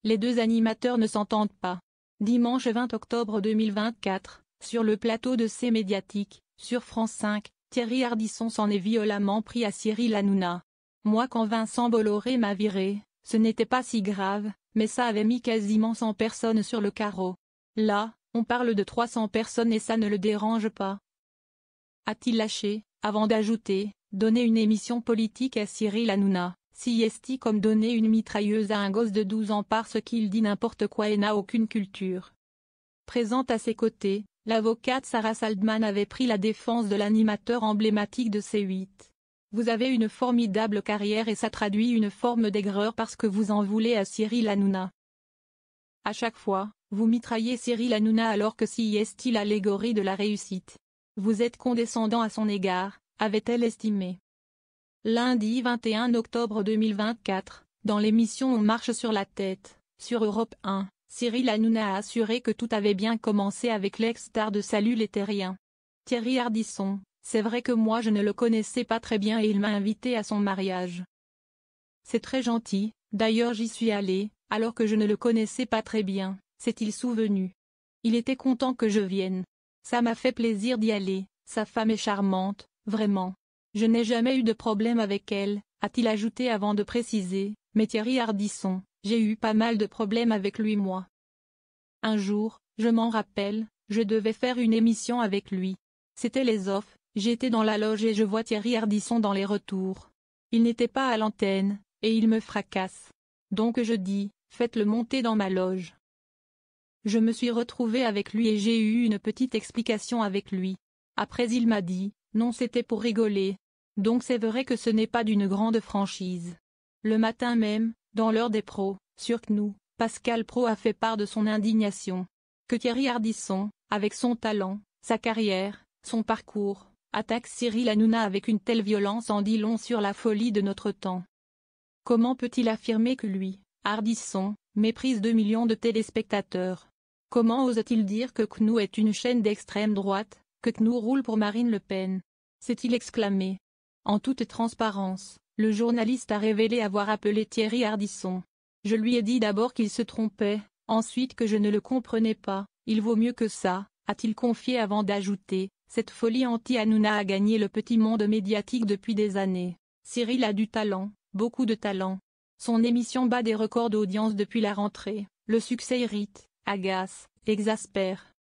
les deux animateurs ne s'entendent pas. Dimanche 20 octobre 2024, sur le plateau de C Médiatique, sur France 5, Thierry Ardisson s'en est violemment pris à Cyril Hanouna. Moi quand Vincent Bolloré m'a viré, ce n'était pas si grave, mais ça avait mis quasiment 100 personnes sur le carreau. Là, on parle de 300 personnes et ça ne le dérange pas. A-t-il lâché, avant d'ajouter, donner une émission politique à Cyril Hanouna, si est comme donner une mitrailleuse à un gosse de 12 ans parce qu'il dit n'importe quoi et n'a aucune culture. Présente à ses côtés, l'avocate Sarah Saldman avait pris la défense de l'animateur emblématique de C8. Vous avez une formidable carrière et ça traduit une forme d'aigreur parce que vous en voulez à Cyril Hanouna. À chaque fois, vous mitraillez Cyril Hanouna alors que si est l'allégorie de la réussite. Vous êtes condescendant à son égard, avait-elle estimé. Lundi 21 octobre 2024, dans l'émission On marche sur la tête, sur Europe 1, Cyril Hanouna a assuré que tout avait bien commencé avec l'ex-star de Salut les Terriens. Thierry Ardisson, c'est vrai que moi je ne le connaissais pas très bien et il m'a invité à son mariage. C'est très gentil, d'ailleurs j'y suis allé, alors que je ne le connaissais pas très bien, s'est-il souvenu. Il était content que je vienne. Ça m'a fait plaisir d'y aller, sa femme est charmante, vraiment. Je n'ai jamais eu de problème avec elle, a-t-il ajouté avant de préciser, mais Thierry Ardisson, j'ai eu pas mal de problèmes avec lui moi. Un jour, je m'en rappelle, je devais faire une émission avec lui. C'était les offs, j'étais dans la loge et je vois Thierry Ardisson dans les retours. Il n'était pas à l'antenne, et il me fracasse. Donc je dis, faites-le monter dans ma loge. Je me suis retrouvée avec lui et j'ai eu une petite explication avec lui. Après il m'a dit, non c'était pour rigoler. Donc c'est vrai que ce n'est pas d'une grande franchise. Le matin même, dans l'heure des pros, sur CNU, Pascal Praud a fait part de son indignation. Que Thierry Ardisson, avec son talent, sa carrière, son parcours, attaque Cyril Hanouna avec une telle violence en dit long sur la folie de notre temps. Comment peut-il affirmer que lui, Ardisson, méprise 2 millions de téléspectateurs? Comment ose-t-il dire que CNU est une chaîne d'extrême droite, que CNU roule pour Marine Le Pen? S'est-il exclamé. En toute transparence, le journaliste a révélé avoir appelé Thierry Ardisson. Je lui ai dit d'abord qu'il se trompait, ensuite que je ne le comprenais pas, il vaut mieux que ça, a-t-il confié avant d'ajouter, cette folie anti-Hanouna a gagné le petit monde médiatique depuis des années. Cyril a du talent, beaucoup de talent. Son émission bat des records d'audience depuis la rentrée, le succès irrite, agace, exaspère.